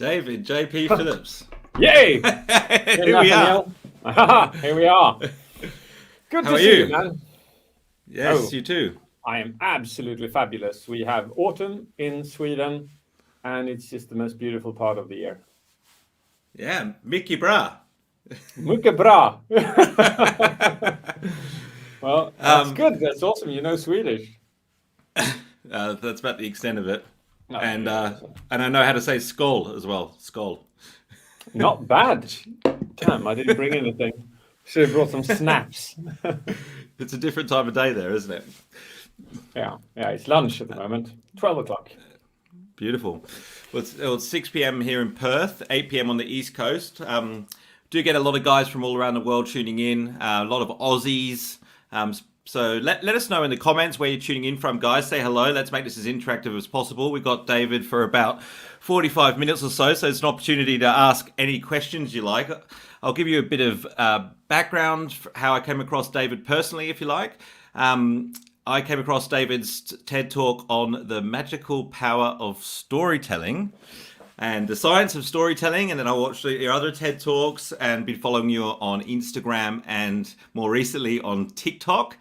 David JP Phillips. Yay! Here we are. Here we are. Good How to are see you? you, man. Yes, Oh. you too. I am absolutely fabulous. We have autumn in Sweden, and it's just the most beautiful part of the year. Yeah, Mickey Bra. Mycket bra. Well, that's good. That's awesome. You know Swedish. That's about the extent of it. No, And yeah, and I know how to say skull as well. Skull. not bad. Damn, I didn't bring anything. Should have brought some snaps. It's a different time of day there, isn't it? Yeah, it's lunch at the moment. 12 o'clock. Beautiful. Well, it's 6 p.m. here in Perth, 8 p.m. on the East Coast. Do get a lot of guys from all around the world tuning in, a lot of Aussies. So let us know in the comments where you're tuning in from, guys. Say hello. Let's make this as interactive as possible. We've got David for about 45 minutes or so it's an opportunity to ask any questions you like. I'll give you a bit of background for how I came across David personally, if you like. I came across David's TED Talk on the magical power of storytelling and the science of storytelling, and then I watched your other TED Talks and been following you on Instagram and more recently on TikTok.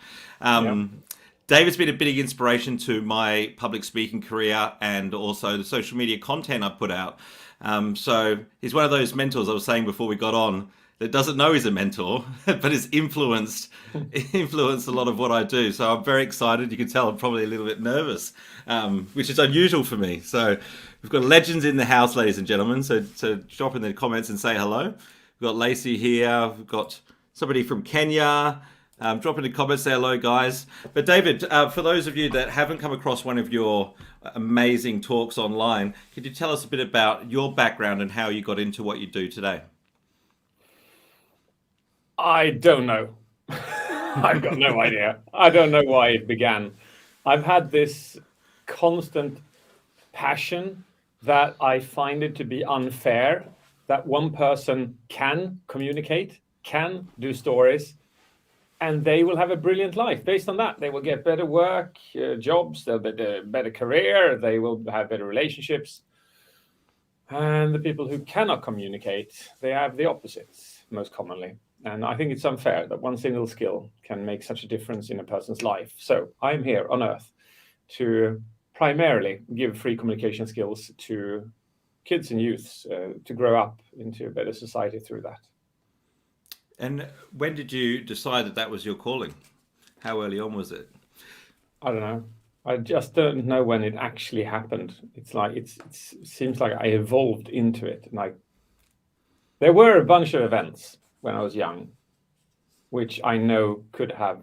David's been a big inspiration to my public speaking career and also the social media content I put out. So he's one of those mentors I was saying before we got on that doesn't know he's a mentor, but has influenced a lot of what I do. So I'm very excited. You can tell I'm probably a little bit nervous, which is unusual for me. So we've got legends in the house, ladies and gentlemen. So drop in the comments and say hello. We've got Lacey here. We've got somebody from Kenya. Drop in the comments, say hello, guys. But David, for those of you that haven't come across one of your amazing talks online, could you tell us a bit about your background and how you got into what you do today? I don't know. I've got no idea. I don't know why it began. I've had this constant passion that I find it to be unfair that one person can communicate, can do stories, and they will have a brilliant life. Based on that, they will get better work, jobs, they'll get a better career, they will have better relationships. And the people who cannot communicate, they have the opposites most commonly. And I think it's unfair that one single skill can make such a difference in a person's life. So I'm here on Earth to primarily give free communication skills to kids and youths to grow up into a better society through that. And when did you decide that was your calling? How early on was it? I don't know. I just don't know when it actually happened. It's like it seems like I evolved into it. And there were a bunch of events when I was young, which I know could have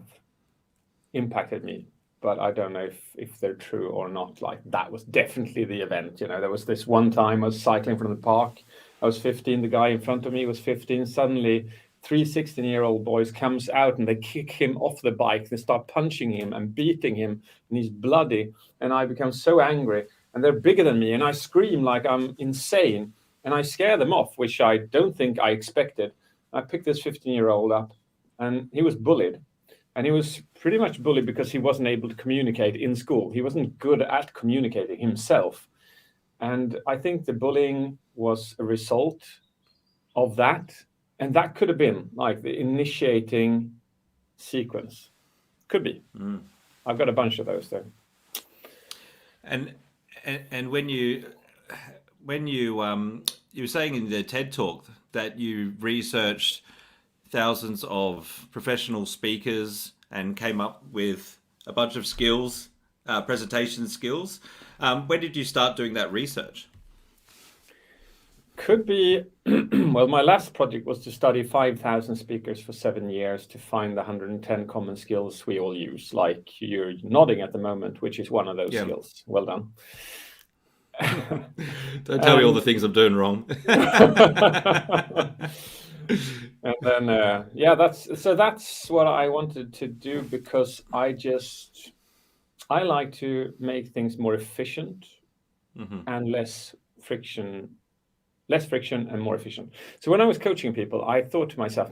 impacted me, but I don't know if they're true or not. Like that was definitely the event. You know, there was this one time I was cycling from the park. I was 15. The guy in front of me was 15. Suddenly, 3 16-year-old boys comes out and they kick him off the bike. They start punching him and beating him, and he's bloody. And I become so angry. And they're bigger than me, and I scream like I'm insane. And I scare them off, which I don't think I expected. I picked this 15-year-old up, and he was bullied. And he was pretty much bullied because he wasn't able to communicate in school. He wasn't good at communicating himself. And I think the bullying was a result of that. And that could have been like the initiating sequence. Could be. I've got a bunch of those though. And when you were saying in the TED Talk that you researched thousands of professional speakers and came up with a bunch of skills, presentation skills. When did you start doing that research? Could be, well, my last project was to study 5,000 speakers for 7 years to find the 110 common skills we all use, like you're nodding at the moment, which is one of those skills. Well done. Don't tell me all the things I'm doing wrong. And then, that's what I wanted to do, because I like to make things more efficient and less friction and more efficient. So when I was coaching people, I thought to myself,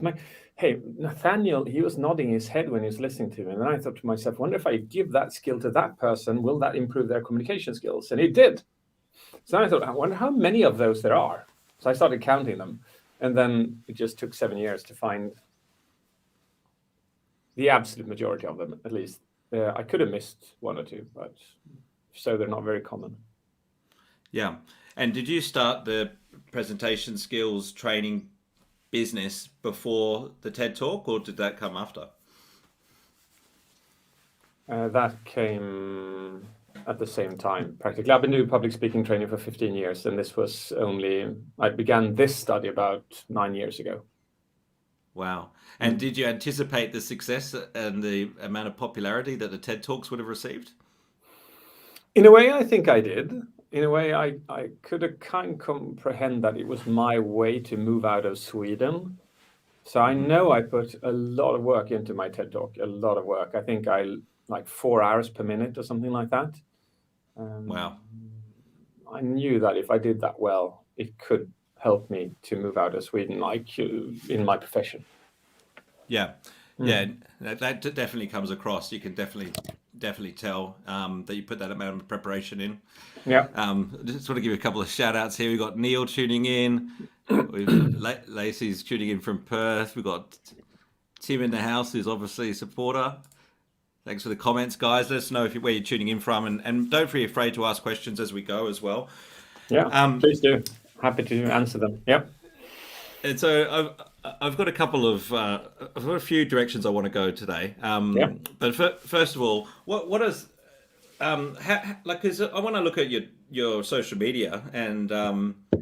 hey, Nathaniel, he was nodding his head when he was listening to me. And then I thought to myself, wonder if I give that skill to that person, will that improve their communication skills? And it did. So I thought, I wonder how many of those there are. So I started counting them, and then it just took 7 years to find the absolute majority of them, at least. I could have missed one or two, but so they're not very common. Yeah. And did you start the presentation skills training business before the TED Talk, or did that come after? That came at the same time, practically. I've been doing public speaking training for 15 years, and I began this study about 9 years ago. Wow. And did you anticipate the success and the amount of popularity that the TED Talks would have received? In a way, I think I did. In a way, I could have kind of comprehend that it was my way to move out of Sweden. So I know I put a lot of work into my TED Talk, a lot of work. I think I like 4 hours per minute or something like that. Wow. I knew that if I did that well, it could help me to move out of Sweden, like in my profession. Yeah. Yeah, that definitely comes across. You can definitely tell that you put that amount of preparation in. Yeah. Just want to give you a couple of shout outs here. We've got Neil tuning in. Lacey's tuning in from Perth. We've got Tim in the house, who's obviously a supporter. Thanks for the comments, guys. Let us know where you're tuning in from, and don't be afraid to ask questions as we go as well. Yeah, please do. Happy to answer them. Yep. And so I've got a few directions I want to go today. But first of all, what is because I want to look at your social media, and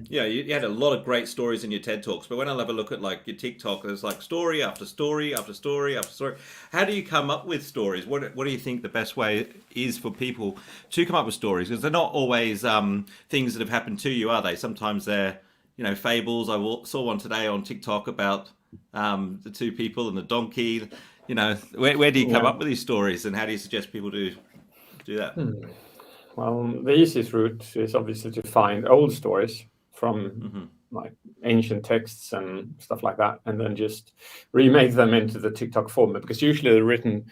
you had a lot of great stories in your TED Talks. But when I have a look at like your TikTok, there's like story after story after story after story. How do you come up with stories? What do you think the best way is for people to come up with stories? Because they're not always things that have happened to you, are they? Sometimes they're fables. I saw one today on TikTok about the two people and the donkey. Where do you come up with these stories, and how do you suggest people do that? Well, the easiest route is obviously to find old stories from like ancient texts and stuff like that, and then just remake them into the TikTok format, because usually they're written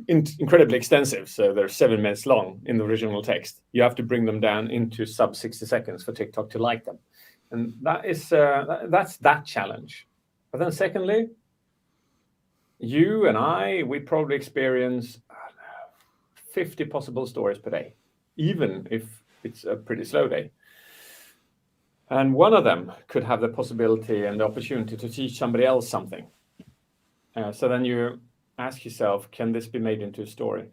incredibly extensive, so they're 7 minutes long in the original text. You have to bring them down into sub 60 seconds for TikTok to like them. And that's that challenge. But then secondly, you and we probably experience 50 possible stories per day, even if it's a pretty slow day. And one of them could have the possibility and the opportunity to teach somebody else something. So then you ask yourself, can this be made into a story?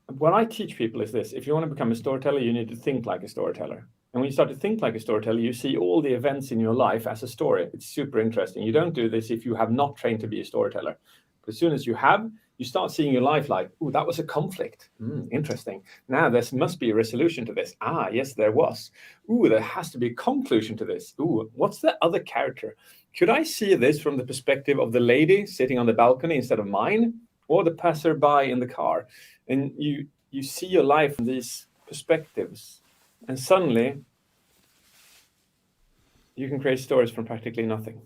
What I teach people is this: if you want to become a storyteller, you need to think like a storyteller. And when you start to think like a storyteller, you see all the events in your life as a story. It's super interesting. You don't do this if you have not trained to be a storyteller. But as soon as you have, you start seeing your life like, oh, that was a conflict. Interesting. Now there must be a resolution to this. Yes, there was. There has to be a conclusion to this. What's the other character? Could I see this from the perspective of the lady sitting on the balcony instead of mine, or the passerby in the car? And you see your life from these perspectives. And suddenly, you can create stories from practically nothing.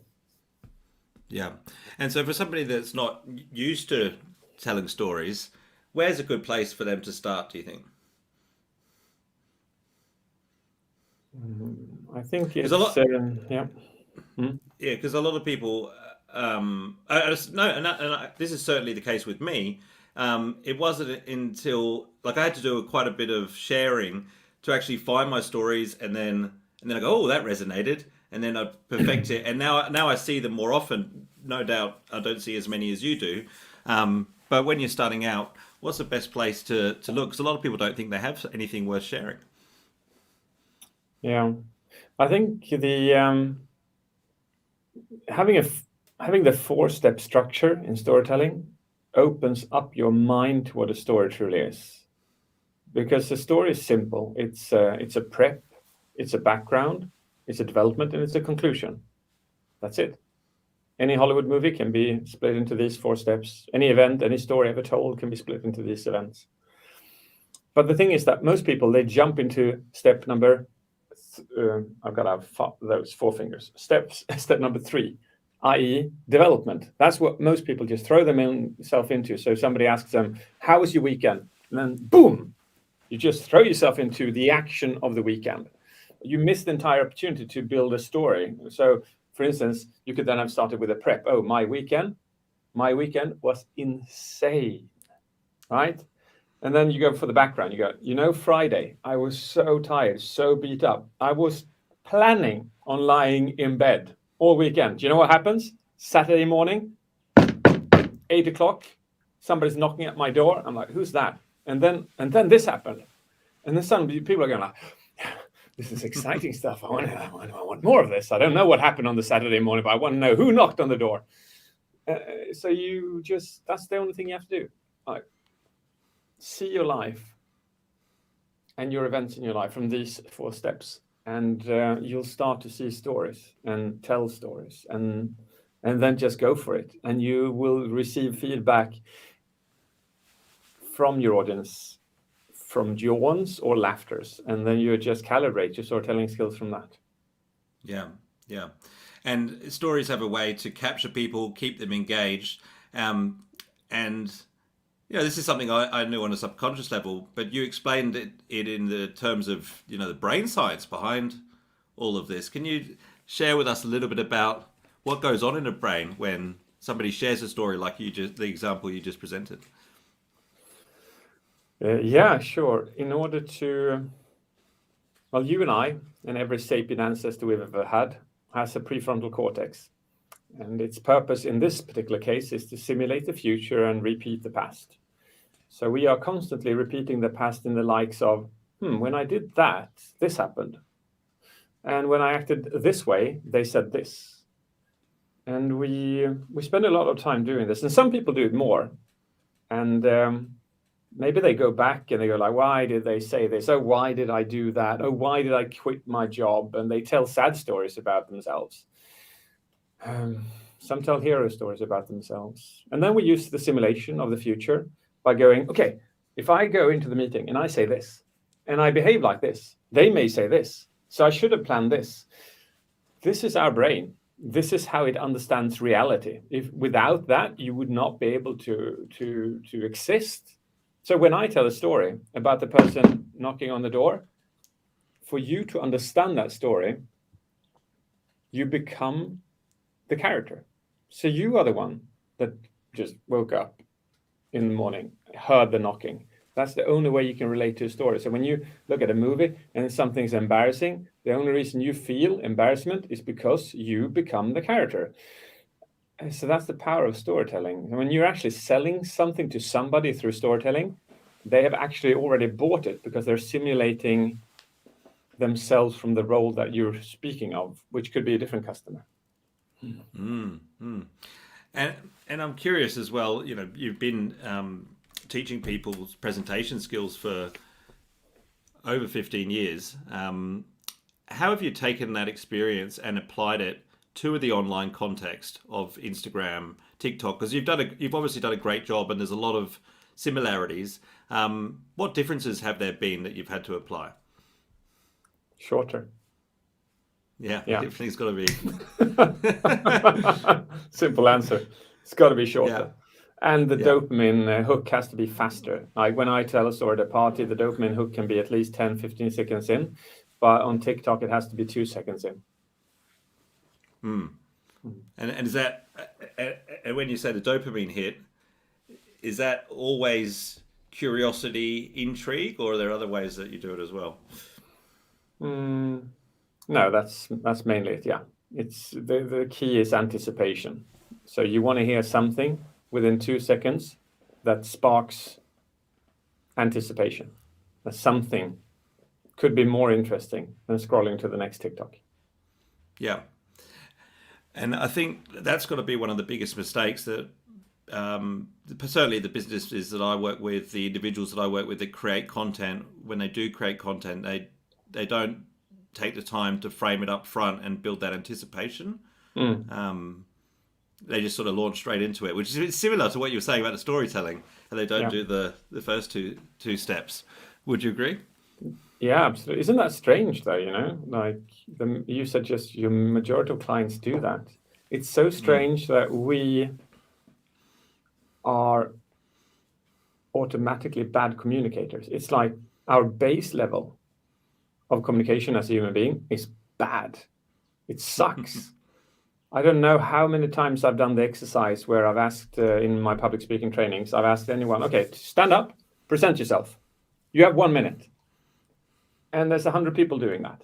Yeah. And so for somebody that's not used to telling stories, where's a good place for them to start, do you think? I think it's... Yeah, because a lot of people... this is certainly the case with me. It wasn't until... I had to do quite a bit of sharing to actually find my stories, and then I go, that resonated, and then I perfect it, and now I see them more often. No doubt, I don't see as many as you do, but when you're starting out, what's the best place to look? Because a lot of people don't think they have anything worth sharing. Yeah, I think the having the 4-step structure in storytelling opens up your mind to what a story truly is. Because the story is simple. It's a prep, it's a background, it's a development, and it's a conclusion. That's it. Any Hollywood movie can be split into these 4 steps. Any event, any story ever told can be split into these events. But the thing is that most people, they jump into step number, I've got to have those 4 fingers. Step number 3, i.e. development. That's what most people just throw themselves into. So somebody asks them, how was your weekend? And then boom, You just throw yourself into the action of the weekend. You miss the entire opportunity to build a story. So, for instance, you could then have started with a prep. Oh, my weekend was insane, right? And then you go for the background. You go, Friday, I was so tired, so beat up. I was planning on lying in bed all weekend. Do you know what happens? Saturday morning, 8 o'clock, somebody's knocking at my door. I'm like, who's that? And then this happened. And then suddenly people are going like, this is exciting stuff. I want more of this. I don't know what happened on the Saturday morning, but I want to know who knocked on the door. So that's the only thing you have to do. Like, see your life and your events in your life from these 4 steps. And you'll start to see stories and tell stories and then just go for it. And you will receive feedback from your audience, from yawns or laughters, and then you just calibrate your storytelling skills from that. Yeah. And stories have a way to capture people, keep them engaged, and this is something I knew on a subconscious level, but you explained it in the terms of the brain science behind all of this. Can you share with us a little bit about what goes on in a brain when somebody shares a story like the example you just presented? Yeah, sure. In order to, you and I and every sapient ancestor we've ever had has a prefrontal cortex. And its purpose in this particular case is to simulate the future and repeat the past. So we are constantly repeating the past in the likes of, when I did that, this happened. And when I acted this way, they said this. And we spend a lot of time doing this. And some people do it more. And maybe they go back and they go like, why did they say this? Oh, why did I do that? Oh, why did I quit my job? And they tell sad stories about themselves. Some tell hero stories about themselves. And then we use the simulation of the future by going, okay, if I go into the meeting and I say this, and I behave like this, they may say this. So I should have planned this. This is our brain. This is how it understands reality. If without that, you would not be able to exist. So when I tell a story about the person knocking on the door, for you to understand that story, you become the character. So you are the one that just woke up in the morning, heard the knocking. That's the only way you can relate to a story. So when you look at a movie and something's embarrassing, the only reason you feel embarrassment is because you become the character. So that's the power of storytelling. And when you're actually selling something to somebody through storytelling, they have actually already bought it because they're simulating themselves from the role that you're speaking of, which could be a different customer. And I'm curious as well, you've been teaching people presentation skills for over 15 years. How have you taken that experience and applied it to the online context of Instagram, TikTok? Because you've obviously done a great job and there's a lot of similarities. What differences have there been that you've had to apply? Shorter. Yeah. Everything's got to be. Simple answer. It's got to be shorter. Yeah. And the dopamine hook has to be faster. Like when I tell a story at a party, the dopamine hook can be at least 10, 15 seconds in. But on TikTok, it has to be 2 seconds in. And is that, and when you say the dopamine hit, is that always curiosity, intrigue, or are there other ways that you do it as well? No, that's mainly it. Yeah, it's the key is anticipation. So you want to hear something within 2 seconds that sparks anticipation. That something could be more interesting than scrolling to the next TikTok. Yeah, and I think that's got to be one of the biggest mistakes that certainly the businesses that I work with, the individuals that I work with that create content, when they do create content, they don't take the time to frame it up front and build that anticipation. They just sort of launch straight into it, which is similar to what you were saying about the storytelling, and they don't do the first two steps. Would you agree? Yeah, absolutely. Isn't that strange though, like you said, just your majority of clients do that. It's so strange that we are automatically bad communicators. It's like our base level of communication as a human being is bad. It sucks. I don't know how many times I've done the exercise where I've asked in my public speaking trainings, I've asked anyone, okay, stand up, present yourself. You have 1 minute. And there's 100 people doing that.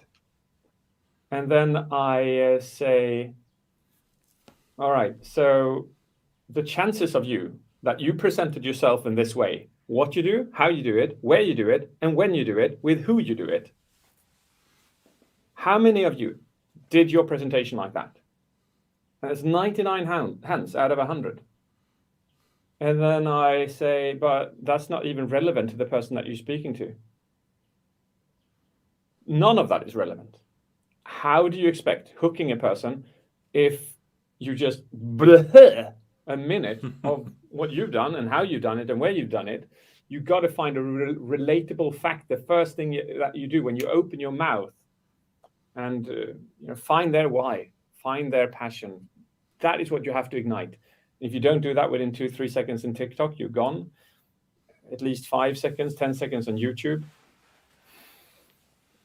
And then I say, all right, so the chances of that you presented yourself in this way, what you do, how you do it, where you do it, and when you do it, with who you do it. How many of you did your presentation like that? And it's 99 hands out of 100. And then I say, but that's not even relevant to the person that you're speaking to. None of that is relevant. How do you expect hooking a person if you just a minute of what you've done and how you've done it and where you've done it? You've got to find a relatable fact. The first thing that you do when you open your mouth, and find their why, find their passion. That is what you have to ignite. If you don't do that within 2-3 seconds in TikTok, you're gone. At least 5 seconds, 10 seconds on YouTube.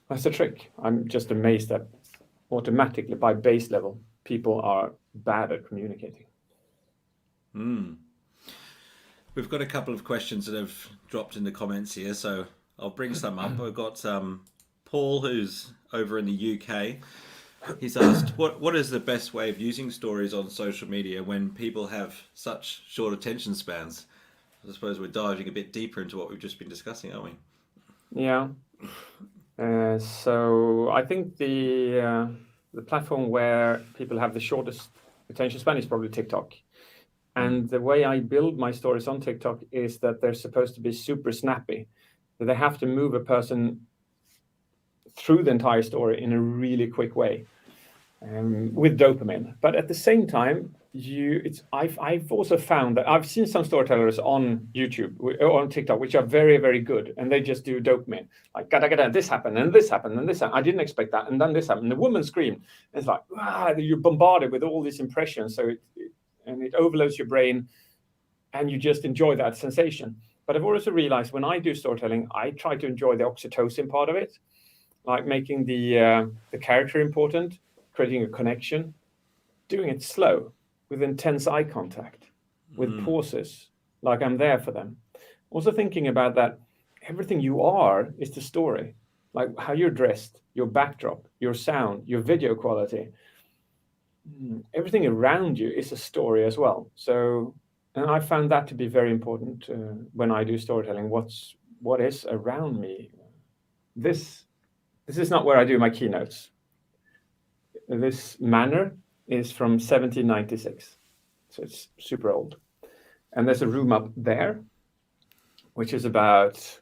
That's the trick. I'm just amazed that automatically by base level, people are bad at communicating. We've got a couple of questions that have dropped in the comments here, so I'll bring some up. I've got Paul, who's over in the UK. He's asked, what is the best way of using stories on social media when people have such short attention spans? I suppose we're diving a bit deeper into what we've just been discussing, aren't we? Yeah. So I think the platform where people have the shortest attention span is probably TikTok. And the way I build my stories on TikTok is that they're supposed to be super snappy. That they have to move a person through the entire story in a really quick way, with dopamine. But at the same time, I've also found that I've seen some storytellers on YouTube or on TikTok which are very, very good, and they just do dopamine, like gada, this happened and this happened and this happened. I didn't expect that, and then this happened. The woman screamed. And it's like you're bombarded with all these impressions, so it overloads your brain, and you just enjoy that sensation. But I've also realized when I do storytelling, I try to enjoy the oxytocin part of it, like making the character important, creating a connection, doing it slow, with intense eye contact, with pauses, like I'm there for them. Also thinking about that everything you are is the story, like how you're dressed, your backdrop, your sound, your video quality. Everything around you is a story as well. So, and I found that to be very important when I do storytelling. What is around me? This is not where I do my keynotes. This manor is from 1796, so it's super old. And there's a room up there, which is about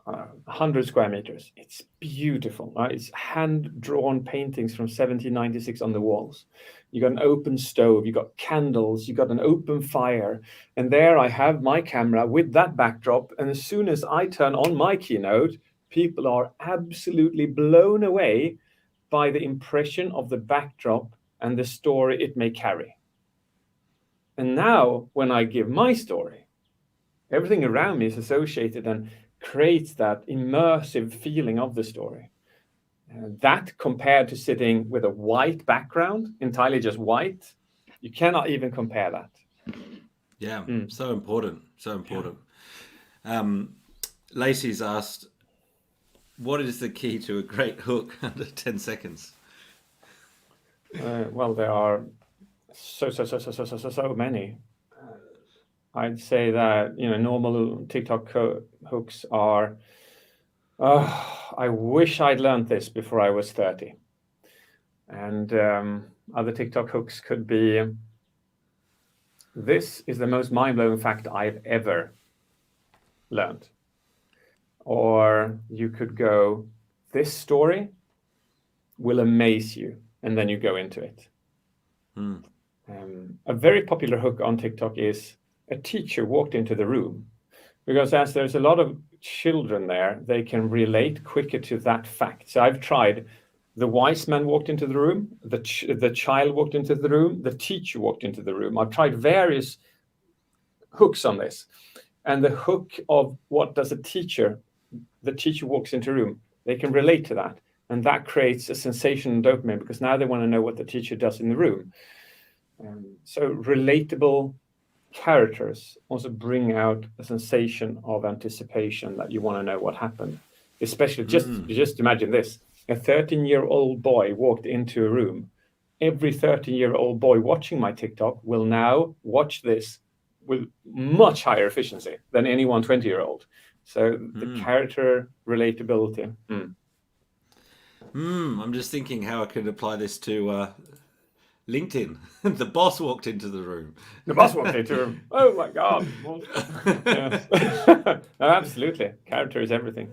100 square meters. It's beautiful. Right? It's hand-drawn paintings from 1796 on the walls. You got an open stove, you got candles, you got an open fire. And there I have my camera with that backdrop. And as soon as I turn on my keynote, people are absolutely blown away by the impression of the backdrop and the story it may carry. And now, when I give my story, everything around me is associated and creates that immersive feeling of the story. That compared to sitting with a white background, entirely just white, you cannot even compare that. Yeah, so important, so important. Lacey's asked, what is the key to a great hook under 10 seconds? Well, there are so many. I'd say that normal TikTok hooks are. I wish I'd learned this before I was 30. And other TikTok hooks could be. This is the most mind-blowing fact I've ever learned. Or you could go, this story will amaze you, and then you go into it. A very popular hook on TikTok is a teacher walked into the room, because as there's a lot of children there, they can relate quicker to that fact. So I've tried, the wise man walked into the room, the child walked into the room, the teacher walked into the room. I've tried various hooks on this. And the hook of what does a teacher the teacher walks into a room, they can relate to that. And that creates a sensation in dopamine because now they want to know what the teacher does in the room. So relatable characters also bring out a sensation of anticipation that you want to know what happened. Especially just imagine this. A 13-year-old boy walked into a room. Every 13-year-old boy watching my TikTok will now watch this with much higher efficiency than any 20-year-old. So the character relatability. I'm just thinking how I could apply this to LinkedIn. The boss walked into the room. The boss walked into a room. Oh my God. Yes. No, absolutely. Character is everything.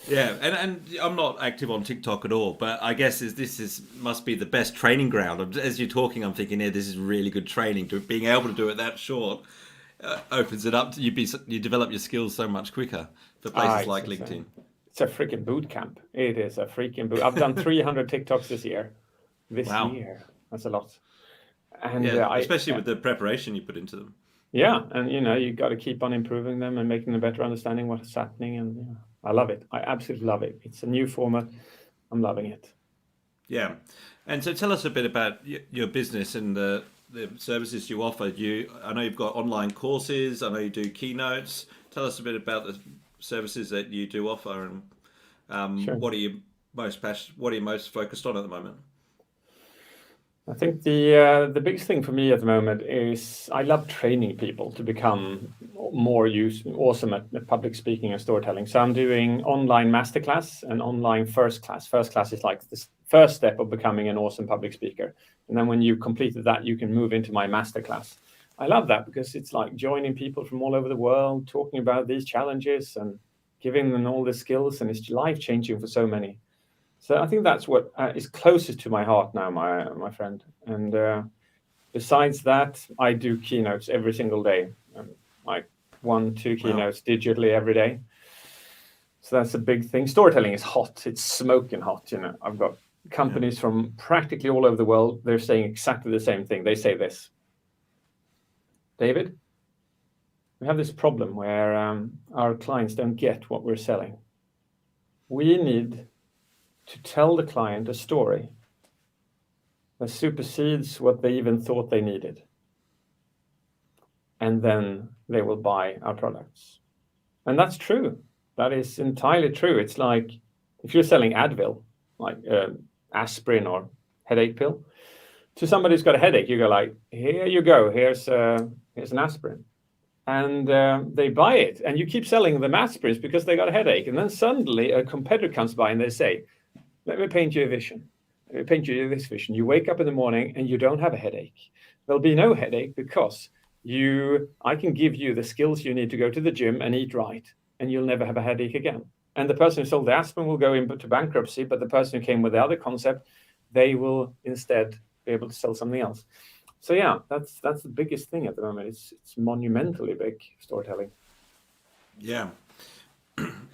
Yeah, and I'm not active on TikTok at all, but I guess this must be the best training ground. As you're talking, I'm thinking, yeah, this is really good training. Being able to do it that short opens it up. You develop your skills so much quicker for places like LinkedIn. It's a freaking boot camp. It is a freaking boot. I've done 300 TikToks this year. Wow. That's a lot. And yeah, especially with the preparation you put into them. Yeah, and you got to keep on improving them and making them better, understanding what's happening. And I love it. I absolutely love it. It's a new format. I'm loving it. Yeah, and so tell us a bit about your business and the services you offer. I know you've got online courses. I know you do keynotes. Tell us a bit about the services that you do offer, and Sure. what are you most focused on at the moment? I think the biggest thing for me at the moment is I love training people to become more awesome at public speaking and storytelling. So I'm doing online masterclass and online first class. First class is like the first step of becoming an awesome public speaker. And then when you've completed that, you can move into my masterclass. I love that because it's like joining people from all over the world, talking about these challenges and giving them all the skills. And it's life-changing for so many. So I think that's what is closest to my heart now, my friend. And besides that, I do keynotes every single day, like 1-2 keynotes digitally every day. So that's a big thing. Storytelling is hot. It's smoking hot. I've got companies from practically all over the world. They're saying exactly the same thing. They say this: David, we have this problem where our clients don't get what we're selling. We need to tell the client a story that supersedes what they even thought they needed. And then they will buy our products. And that's true. That is entirely true. It's like if you're selling Advil, like aspirin or headache pill, to somebody who's got a headache, you go like, here you go, here's an aspirin. And they buy it. And you keep selling them aspirins because they got a headache. And then suddenly a competitor comes by and they say, let me paint you a vision. Let me paint you this vision. You wake up in the morning and you don't have a headache. There'll be no headache because I can give you the skills you need to go to the gym and eat right, and you'll never have a headache again. And the person who sold the aspirin will go into bankruptcy, but the person who came with the other concept, they will instead be able to sell something else. So yeah, that's the biggest thing at the moment. It's monumentally big, storytelling. Yeah.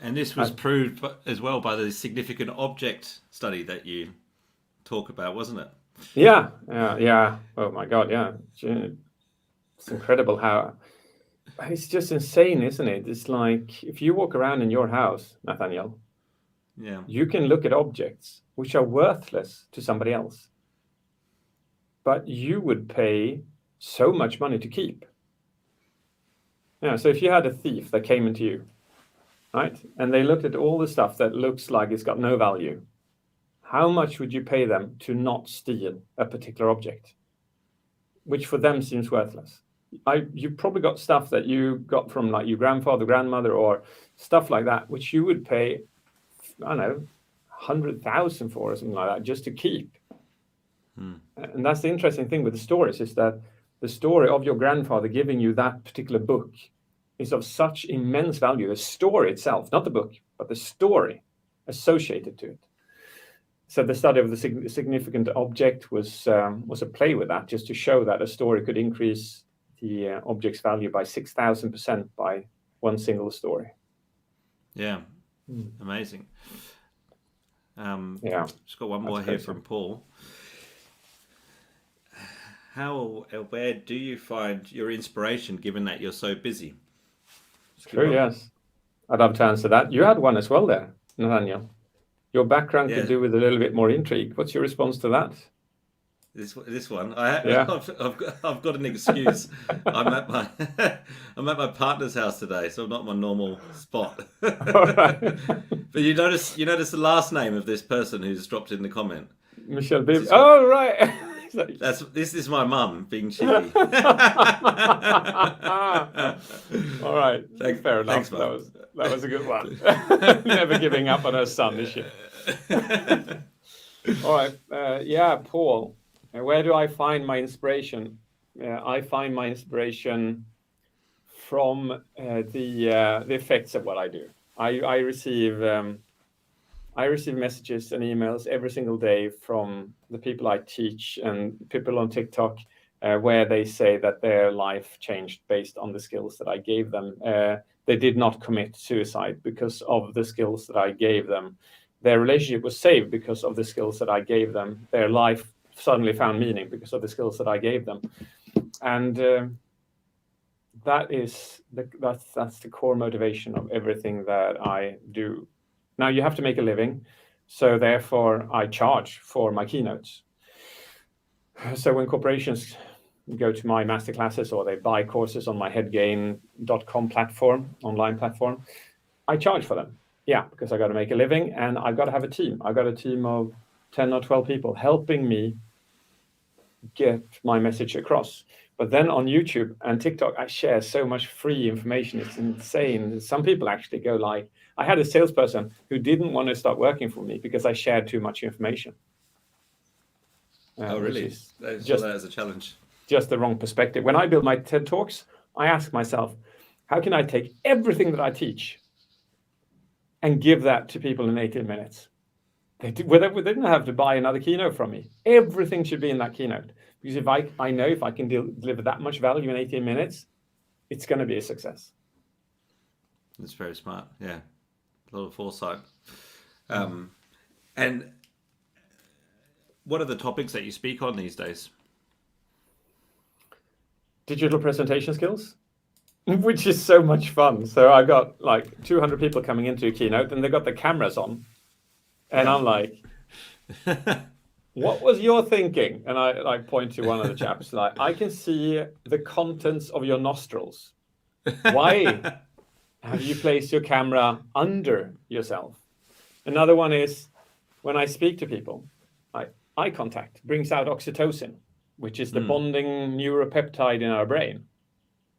And this was proved as well by the significant object study that you talk about, wasn't it? Yeah. Oh my God, yeah. It's incredible how it's just insane, isn't it? It's like if you walk around in your house, Nathaniel, you can look at objects which are worthless to somebody else, but you would pay so much money to keep. Yeah. So if you had a thief that came into you, right, and they looked at all the stuff that looks like it's got no value, how much would you pay them to not steal a particular object, which for them seems worthless? You probably got stuff that you got from like your grandfather, grandmother, or stuff like that, which you would pay, I don't know, 100,000 for or something like that, just to keep. And that's the interesting thing with the stories, is that the story of your grandfather giving you that particular book is of such immense value. The story itself, not the book, but the story associated to it. So the study of the significant object was a play with that, just to show that a story could increase the object's value by 6,000% by one single story. Yeah, amazing. Just got one more here from Paul. Where do you find your inspiration, given that you're so busy? True, yes. I'd love to answer that. You had one as well there, Nathaniel. Your background could do with a little bit more intrigue. What's your response to that? This one, Yeah. I've got an excuse. I'm at my I'm at my partner's house today, so I'm not my normal spot. All right. But you notice the last name of this person who's dropped in the comment. Michelle Bibb. This Oh, right. this is my mum being cheeky. All right. Fair enough. Thanks, Mum. That was a good one. Never giving up on her son, is she? All right. Yeah, Paul. Where do I find my inspiration? I find my inspiration from the effects of what I do. I receive messages and emails every single day from the people I teach and people on TikTok where they say that their life changed based on the skills that I gave them. They did not commit suicide because of the skills that I gave them. Their relationship was saved because of the skills that I gave them. Their life suddenly found meaning because of the skills that I gave them. And that's the core motivation of everything that I do. Now you have to make a living, so therefore I charge for my keynotes. So when corporations go to my masterclasses or they buy courses on my headgain.com platform, online platform, I charge for them. Yeah, because I got to make a living and I've got to have a team. I've got a team of 10 or 12 people helping me get my message across. But then on YouTube and TikTok, I share so much free information. It's insane. Some people actually go like, I had a salesperson who didn't want to start working for me because I shared too much information. Oh, really? That as a challenge. Just the wrong perspective. When I build my TED Talks, I ask myself, how can I take everything that I teach and give that to people in 18 minutes? They didn't have to buy another keynote from me. Everything should be in that keynote. Because if I know if I can deliver that much value in 18 minutes, it's going to be a success. That's very smart. Yeah. A lot of foresight. And what are the topics that you speak on these days? Digital presentation skills, which is so much fun. So I got like 200 people coming into a keynote and they got the cameras on. And I'm like, what was your thinking? And I like point to one of the chaps, like, I can see the contents of your nostrils. Why have you placed your camera under yourself? Another one is when I speak to people, eye contact brings out oxytocin, which is the bonding neuropeptide in our brain.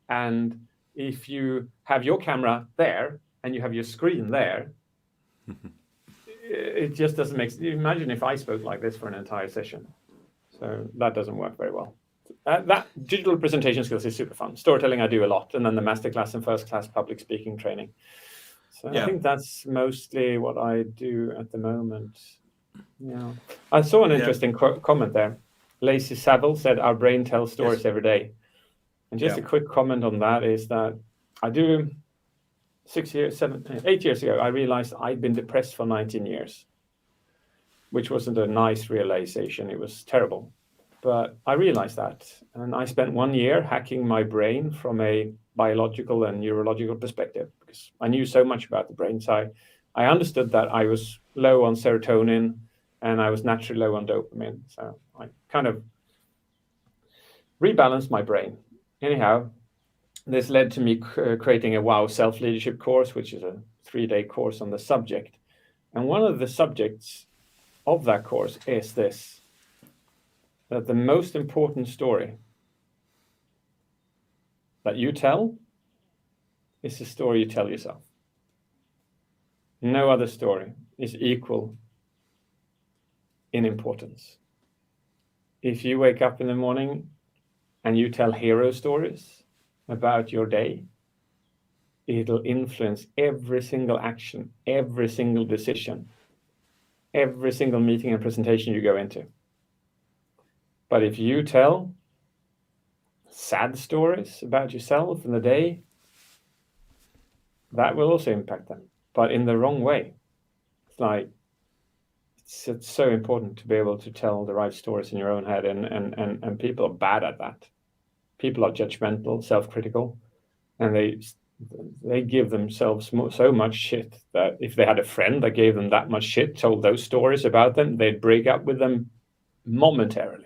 And if you have your camera there and you have your screen there, it just doesn't make sense. Imagine if I spoke like this for an entire session. So that doesn't work very well. That digital presentation skills is super fun. Storytelling I do a lot, and then the masterclass and first class public speaking training. So yeah. I think that's mostly what I do at the moment. Yeah, I saw an interesting comment there. Lacey Saville said, our brain tells stories every day. And just a quick comment on that is that I do 8 years ago, I realized I'd been depressed for 19 years, which wasn't a nice realization. It was terrible. But I realized that. And I spent 1 year hacking my brain from a biological and neurological perspective because I knew so much about the brain. So I understood that I was low on serotonin and I was naturally low on dopamine. So I kind of rebalanced my brain. Anyhow, this led to me creating a WOW self-leadership course, which is a 3-day course on the subject. And one of the subjects of that course is this, that the most important story that you tell is the story you tell yourself. No other story is equal in importance. If you wake up in the morning and you tell hero stories about your day, it'll influence every single action, every single decision, every single meeting and presentation you go into. But if you tell sad stories about yourself in the day, that will also impact them, but in the wrong way. It's like, it's so important to be able to tell the right stories in your own head, and people are bad at that. People are judgmental, self-critical, and they they give themselves so much shit that if they had a friend that gave them that much shit, told those stories about them, they'd break up with them momentarily.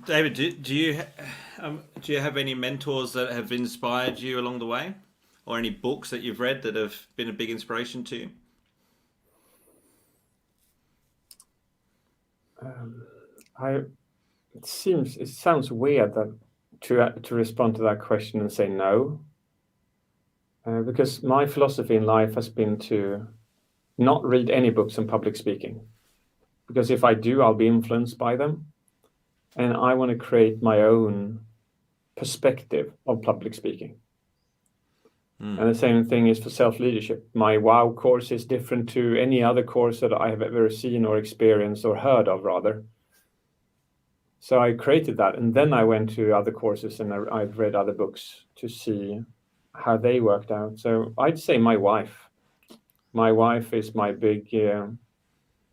David, do you have any mentors that have inspired you along the way, or any books that you've read that have been a big inspiration to you? It sounds weird that to respond to that question and say no, because my philosophy in life has been to not read any books on public speaking, because if I do, I'll be influenced by them, and I want to create my own perspective of public speaking. And the same thing is for self-leadership. My WOW course is different to any other course that I have ever seen or experienced or heard of, rather. So I created that, and then I went to other courses and I've read other books to see how they worked out. So I'd say my wife. My wife is my big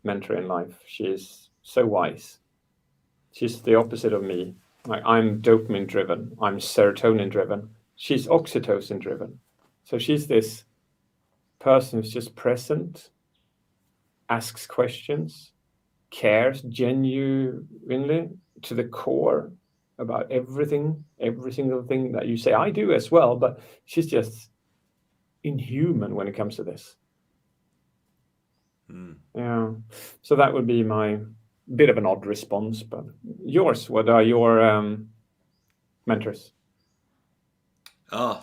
mentor in life. She is so wise. She's the opposite of me. I'm dopamine driven. I'm serotonin driven. She's oxytocin driven. So she's this person who's just present, asks questions, cares genuinely to the core about everything, every single thing that you say. I do as well, but she's just inhuman when it comes to this. Yeah. So that would be my bit of an odd response, but yours, what are your mentors? Oh,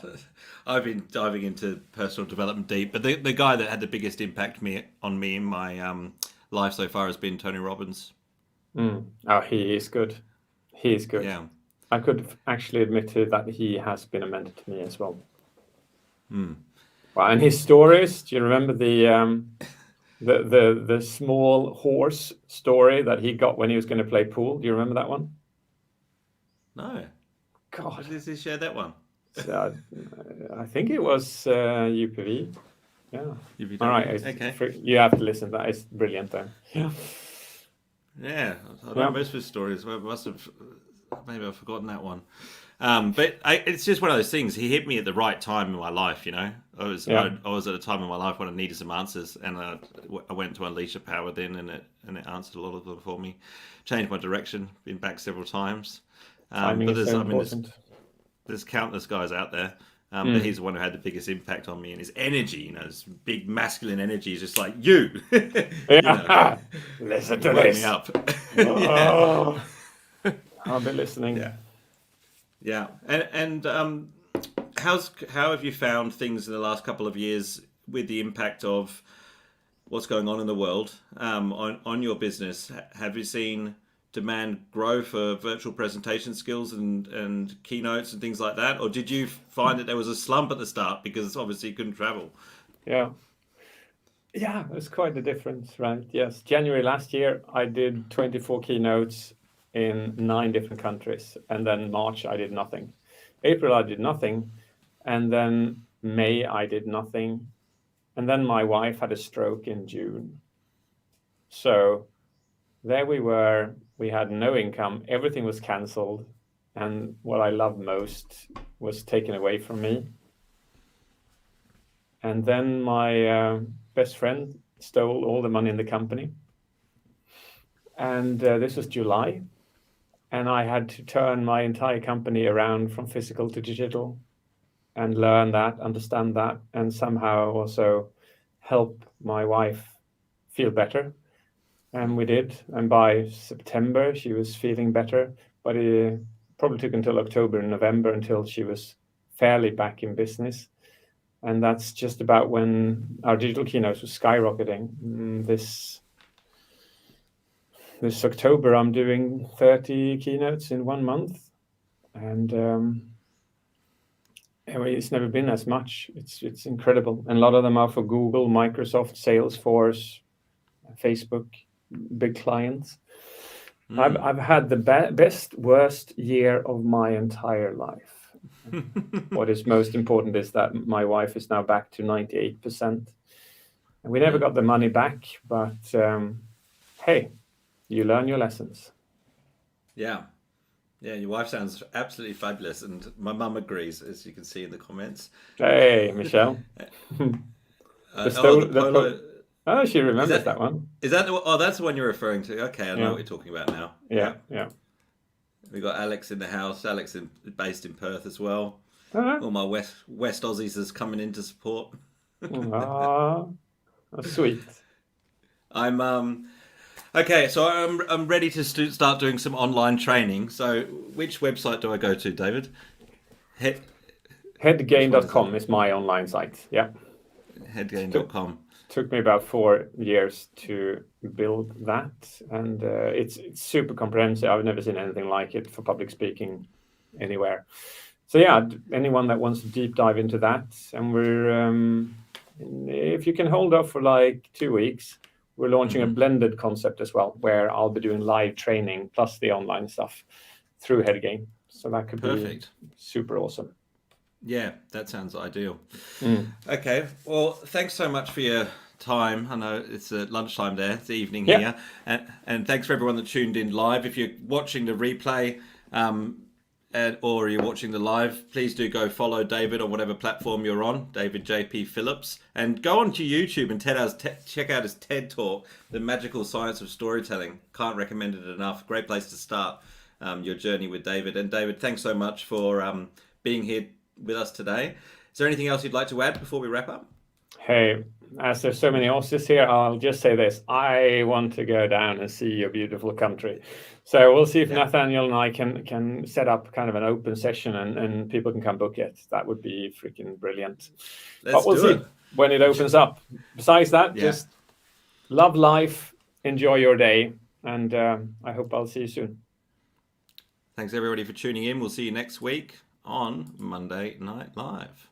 I've been diving into personal development deep, but the guy that had the biggest impact on me in my life so far has been Tony Robbins. Oh, he is good. He is good. Yeah. I could actually admit to that he has been a mentor to me as well. Well, and his stories, do you remember the small horse story that he got when he was going to play pool? Do you remember that one? No. God. Did he share that one? I think it was UPV. Yeah. UPW. All right. Okay. You have to listen to that. It's brilliant, though. Yeah. Yeah. I know most of his stories. I must have. Maybe I've forgotten that one. But it's just one of those things. He hit me at the right time in my life, you know. I was at a time in my life when I needed some answers, and I went to Unleash the Power Within, and it answered a lot of them for me. Changed my direction. Been back several times. Timing is so important. There's countless guys out there, but he's the one who had the biggest impact on me, and his energy, you know, his big masculine energy is just like you. Yeah. Listen to this. Me up. Oh. I'll be listening. Yeah. And how have you found things in the last couple of years with the impact of what's going on in the world on your business? Have you seen demand grow for virtual presentation skills and keynotes and things like that, or did you find that there was a slump at the start because obviously you couldn't travel? Yeah, it's quite a difference, right? Yes, January last year I did 24 keynotes in 9 different countries, and then March I did nothing. April I did nothing, and then May I did nothing, and then my wife had a stroke in June. So there we were. We had no income. Everything was cancelled, and what I loved most was taken away from me. And then my best friend stole all the money in the company. And this was July. And I had to turn my entire company around from physical to digital and learn that, understand that, and somehow also help my wife feel better. And we did. And by September, she was feeling better. But it probably took until October and November until she was fairly back in business. And that's just about when our digital keynotes were skyrocketing. This October, I'm doing 30 keynotes in 1 month. And anyway, it's never been as much. It's incredible. And a lot of them are for Google, Microsoft, Salesforce, Facebook, big clients. I've had the best, worst year of my entire life. What is most important is that my wife is now back to 98%. And we never got the money back, but hey, you learn your lessons. Yeah. Yeah, your wife sounds absolutely fabulous, and my mum agrees, as you can see in the comments. Hey, Michelle. Oh, the polo. Oh, she Is remembers that that one. is that the, oh, that's the one you're referring to. Okay, I know Yeah, what you're talking about now. yeah, Yeah, yeah. we got Alex in the house. Alex based in Perth as well. Ah, All my West Aussies is coming in to support. ah, sweet. I'm okay, so I'm ready to start doing some online training. So which website do I go to, David? Head, which one is it? Headgain.com is my online site. Yeah. Took, Headgain.com. took me about 4 years to build that, and it's super comprehensive. I've never seen anything like it for public speaking anywhere. So yeah, anyone that wants to deep dive into that, and if you can hold off for like 2 weeks, we're launching a blended concept as well, where I'll be doing live training plus the online stuff through Headgain. So that could be Perfect. super awesome. Yeah, that sounds ideal. Mm. Okay, well, thanks so much for your time. I know it's lunchtime there, it's evening Yeah. here. And thanks for everyone that tuned in live. If you're watching the replay or you're watching the live, please do go follow David on whatever platform you're on, David JP Phillips. And go onto YouTube and check out his TED Talk, The Magical Science of Storytelling. Can't recommend it enough. Great place to start your journey with David. And David, thanks so much for being here with us today. Is there anything else you'd like to add before we wrap up? Hey, as there's so many Aussies here, I'll just say this. I want to go down and see your beautiful country. So we'll see if Nathaniel and I can set up kind of an open session and people can come book it. That would be freaking brilliant. Let's But we'll do see it. when it opens up. Besides that, Yeah. just love life, enjoy your day, and I hope I'll see you soon. Thanks everybody for tuning in. We'll see you next week on Monday Night Live.